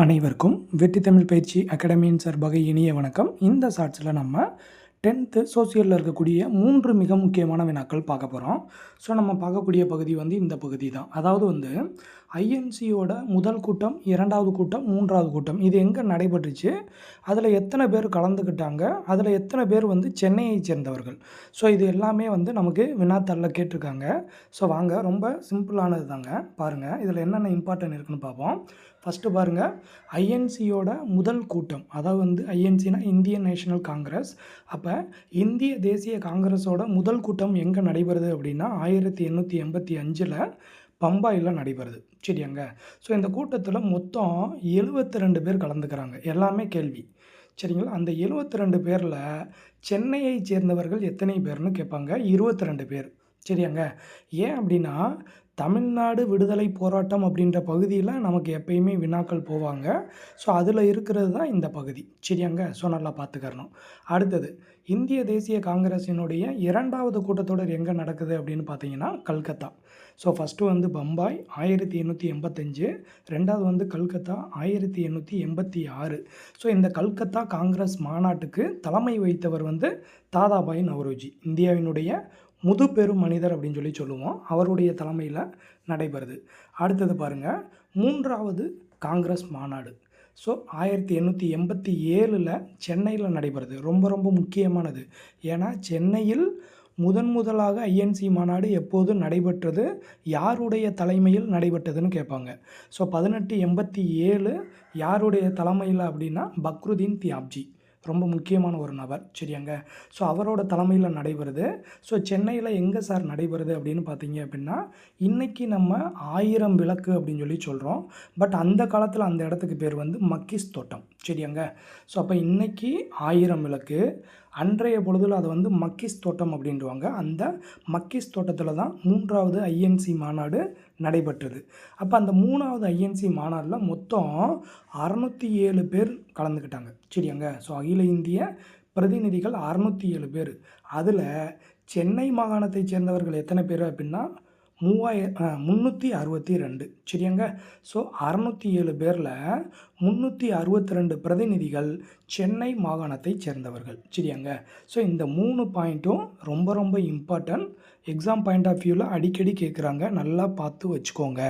அனைவருக்கும் வெற்றி தமிழ் பயிற்சி அகாடமியின் சார்பாக இனிய வணக்கம். இந்த ஷார்ட்ஸில் நம்ம 10th சோசியலில் இருக்கக்கூடிய 3 மிக முக்கியமான வினாக்கள் பார்க்க போகிறோம். ஸோ நம்ம பார்க்கக்கூடிய பகுதி இந்த பகுதி தான். அதாவது ஐஎன்சியோட முதல் கூட்டம், 2வது கூட்டம், 3வது கூட்டம் இது எங்கே நடைபெற்றுச்சு, அதில் எத்தனை பேர் கலந்துக்கிட்டாங்க, அதில் எத்தனை பேர் சென்னையை சேர்ந்தவர்கள். ஸோ இது எல்லாமே நமக்கு வினாத்தாளில் கேட்டிருக்காங்க. ஸோ வாங்க, ரொம்ப சிம்பிளானது தாங்க. பாருங்கள், இதில் என்னென்ன இம்பார்ட்டன்ட் இருக்குன்னு பார்ப்போம். ஃபஸ்ட்டு பாருங்கள், ஐஎன்சியோட முதல் கூட்டம், அதாவது ஐஎன்சினா இந்தியன் நேஷனல் காங்கிரஸ். அப்போ இந்திய தேசிய காங்கிரஸோட முதல் கூட்டம் எங்கே நடைபெறுது அப்படின்னா 1885 பம்பாயில் நடைபெறுது. சரியாங்க. ஸோ இந்த கூட்டத்தில் மொத்தம் 72 பேர் கலந்துக்கிறாங்க. எல்லாமே கேள்வி. சரிங்களா. அந்த 72 பேரில் சென்னையை சேர்ந்தவர்கள் எத்தனை பேர்னு கேட்பாங்க. 22 பேர். சரியாங்க. ஏன் அப்படின்னா தமிழ்நாடு விடுதலை போராட்டம் அப்படின்ற பகுதியில் நமக்கு எப்பயுமே வினாக்கள் போவாங்க. ஸோ அதில் இருக்கிறது தான் இந்த பகுதி. சரியாங்க. ஸோ நல்லா பார்த்துக்கறணும். அடுத்தது, இந்திய தேசிய காங்கிரஸினுடைய 2வது கூட்டத்தொடர் எங்கே நடக்குது அப்படின்னு பார்த்தீங்கன்னா கல்கத்தா. ஸோ ஃபஸ்ட்டு பம்பாய் 1885, 2வது கல்கத்தா 1886. ஸோ இந்த கல்கத்தா காங்கிரஸ் மாநாட்டுக்கு தலைமை வைத்தவர் தாதாபாய் நவ்ரோஜி, இந்தியாவினுடைய முதுபெரும் மனிதர் அப்படின்னு சொல்லுவோம். அவருடைய தலைமையில் நடைபெறுது. அடுத்தது பாருங்கள், 3வது காங்கிரஸ் மாநாடு. ஸோ 1887 சென்னையில் நடைபெறுது. ரொம்ப ரொம்ப முக்கியமானது. ஏன்னா சென்னையில் முதலாக ஐஎன்சி மாநாடு எப்போது நடைபெற்றது, யாருடைய தலைமையில் நடைபெற்றதுன்னு கேட்பாங்க. ஸோ 1887 யாருடைய தலைமையில் அப்படின்னா பக்ருதீன் தியாப்ஜி, ரொம்ப முக்கியமான ஒரு நபர். சரியாங்க. ஸோ அவரோட தலைமையில் நடைபெறுது. ஸோ சென்னையில் எங்கே சார் நடைபெறுது அப்படின்னு பார்த்தீங்க அப்படின்னா, இன்றைக்கி நம்ம 1000 விளக்கு அப்படின்னு சொல்கிறோம். பட் அந்த காலத்தில் அந்த இடத்துக்கு பேர் மக்கிஸ் தோட்டம். சரியாங்க. ஸோ அப்போ இன்றைக்கி 1000 விளக்கு, அன்றைய பொழுதில் அதை மக்கிஸ் தோட்டம் அப்படின்வாங்க. அந்த மக்கிஸ் தோட்டத்தில் தான் 3வது ஐஎன்சி மாநாடு நடைபெற்றது. அப்போ அந்த 3வது ஐஎன்சி மாநாட்டில் மொத்தம் 607 பேர் கலந்துக்கிட்டாங்க. சரியாங்க. ஸோ அகில இந்திய பிரதிநிதிகள் 607 பேர். அதில் சென்னை மாகாணத்தை சேர்ந்தவர்கள் எத்தனை பேர் அப்படின்னா 362. சரியாங்க. ஸோ 607 பேரில் 362 பிரதிநிதிகள் சென்னை மாகாணத்தை சேர்ந்தவர்கள். சரியாங்க. ஸோ இந்த 3 பாயிண்ட்டும் ரொம்ப ரொம்ப இம்பார்ட்டன்ட். எக்ஸாம் பாயிண்ட் ஆஃப் வியூவில் அடிக்கடி கேட்குறாங்க. நல்லா பார்த்து வச்சுக்கோங்க.